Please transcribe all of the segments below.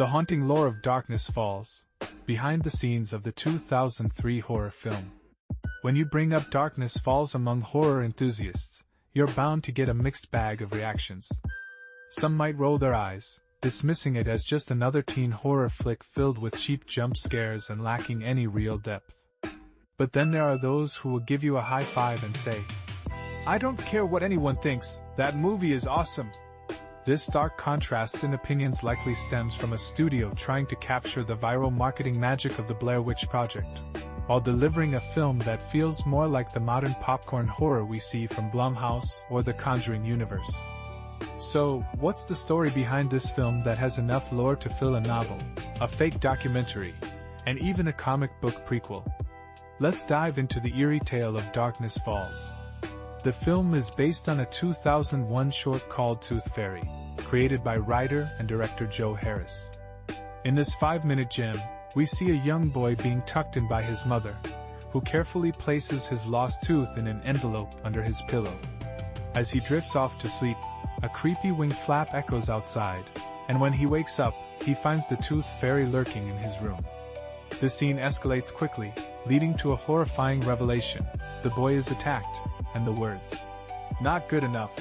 The haunting lore of Darkness Falls, behind the scenes of the 2003 horror film. When you bring up Darkness Falls among horror enthusiasts, you're bound to get a mixed bag of reactions. Some might roll their eyes, dismissing it as just another teen horror flick filled with cheap jump scares and lacking any real depth. But then there are those who will give you a high five and say, "I don't care what anyone thinks, that movie is awesome." This stark contrast in opinions likely stems from a studio trying to capture the viral marketing magic of the Blair Witch Project, while delivering a film that feels more like the modern popcorn horror we see from Blumhouse or the Conjuring universe. So, what's the story behind this film that has enough lore to fill a novel, a fake documentary, and even a comic book prequel? Let's dive into the eerie tale of Darkness Falls. The film is based on a 2001 short called Tooth Fairy, created by writer and director Joe Harris. In this 5-minute gem, we see a young boy being tucked in by his mother, who carefully places his lost tooth in an envelope under his pillow. As he drifts off to sleep, a creepy wing flap echoes outside, and when he wakes up, he finds the Tooth Fairy lurking in his room. The scene escalates quickly, leading to a horrifying revelation. The boy is attacked, and the words, "Not good enough,"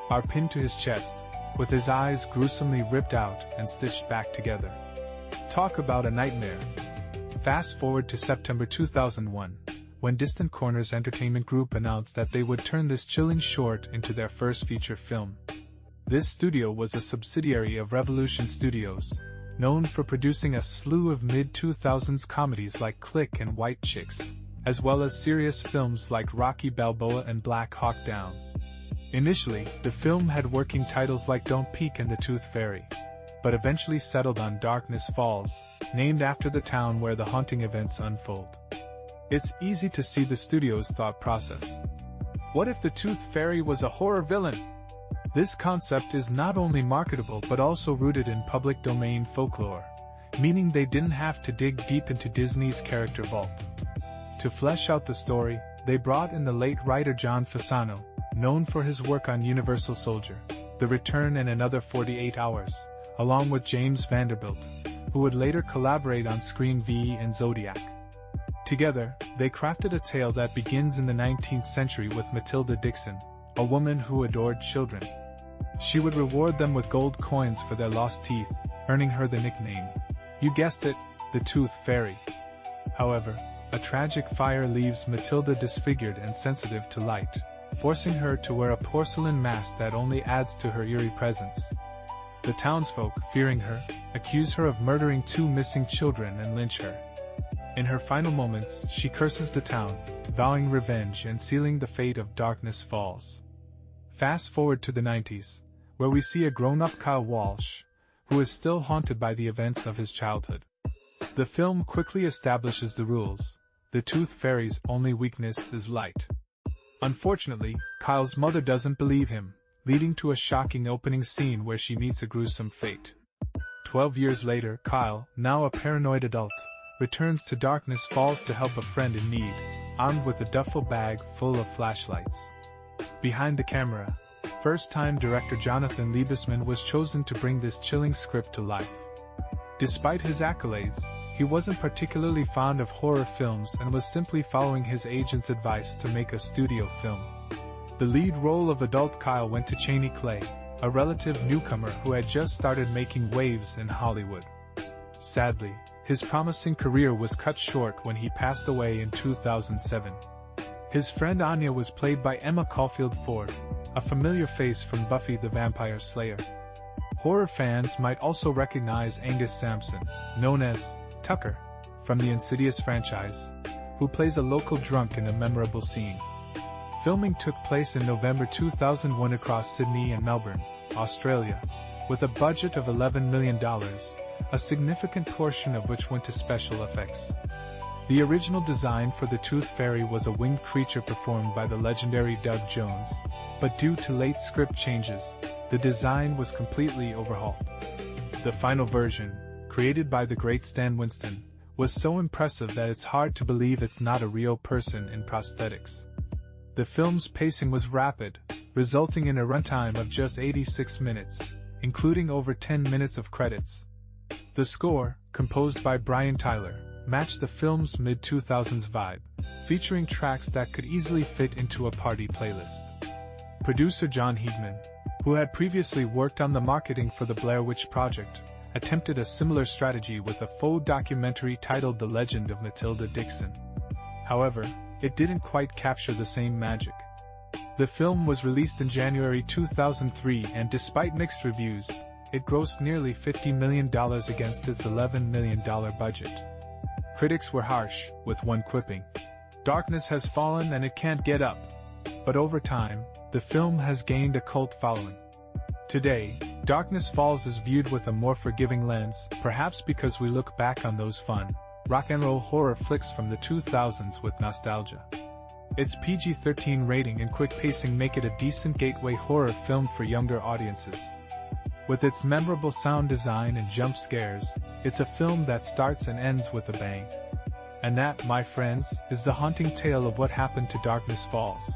are pinned to his chest, with his eyes gruesomely ripped out and stitched back together. Talk about a nightmare. Fast forward to September 2001, when Distant Corners Entertainment Group announced that they would turn this chilling short into their first feature film. This studio was a subsidiary of Revolution Studios, known for producing a slew of mid-2000s comedies like Click and White Chicks, as well as serious films like Rocky Balboa and Black Hawk Down. Initially, the film had working titles like Don't Peek and The Tooth Fairy, but eventually settled on Darkness Falls, named after the town where the haunting events unfold. It's easy to see the studio's thought process. What if the Tooth Fairy was a horror villain? This concept is not only marketable but also rooted in public domain folklore, meaning they didn't have to dig deep into Disney's character vault. To flesh out the story, they brought in the late writer John Fasano, known for his work on Universal Soldier, The Return and Another 48 Hours, along with James Vanderbilt, who would later collaborate on Scream V and Zodiac. Together, they crafted a tale that begins in the 19th century with Matilda Dixon, a woman who adored children. She would reward them with gold coins for their lost teeth, earning her the nickname, you guessed it, the Tooth Fairy. However, a tragic fire leaves Matilda disfigured and sensitive to light, forcing her to wear a porcelain mask that only adds to her eerie presence. The townsfolk, fearing her, accuse her of murdering 2 missing children and lynch her. In her final moments, she curses the town, vowing revenge and sealing the fate of Darkness Falls. Fast forward to the 90s, where we see a grown-up Kyle Walsh, who is still haunted by the events of his childhood. The film quickly establishes the rules. The Tooth Fairy's only weakness is light. Unfortunately, Kyle's mother doesn't believe him, leading to a shocking opening scene where she meets a gruesome fate. 12 years later, Kyle, now a paranoid adult, returns to Darkness Falls to help a friend in need, armed with a duffel bag full of flashlights. Behind the camera, first-time director Jonathan Liebesman was chosen to bring this chilling script to life. Despite his accolades, he wasn't particularly fond of horror films and was simply following his agent's advice to make a studio film. The lead role of adult Kyle went to Chaney Clay, a relative newcomer who had just started making waves in Hollywood. Sadly, his promising career was cut short when he passed away in 2007. His friend Anya was played by Emma Caulfield Ford, a familiar face from Buffy the Vampire Slayer. Horror fans might also recognize Angus Sampson, known as Tucker, from the Insidious franchise, who plays a local drunk in a memorable scene. Filming took place in November 2001 across Sydney and Melbourne, Australia, with a budget of $11 million, a significant portion of which went to special effects. The original design for the Tooth Fairy was a winged creature performed by the legendary Doug Jones, but due to late script changes, the design was completely overhauled. The final version, created by the great Stan Winston, was so impressive that it's hard to believe it's not a real person in prosthetics. The film's pacing was rapid, resulting in a runtime of just 86 minutes, including over 10 minutes of credits. The score, composed by Brian Tyler, matched the film's mid-2000s vibe, featuring tracks that could easily fit into a party playlist. Producer John Heedman, who had previously worked on the marketing for the Blair Witch Project, attempted a similar strategy with a faux documentary titled The Legend of Matilda Dixon. However, it didn't quite capture the same magic. The film was released in January 2003 and despite mixed reviews, it grossed nearly $50 million against its $11 million budget. Critics were harsh, with one quipping, "Darkness has fallen and it can't get up." But over time, the film has gained a cult following. Today, Darkness Falls is viewed with a more forgiving lens, perhaps because we look back on those fun, rock and roll horror flicks from the 2000s with nostalgia. Its PG-13 rating and quick pacing make it a decent gateway horror film for younger audiences. With its memorable sound design and jump scares, it's a film that starts and ends with a bang. And that, my friends, is the haunting tale of what happened to Darkness Falls.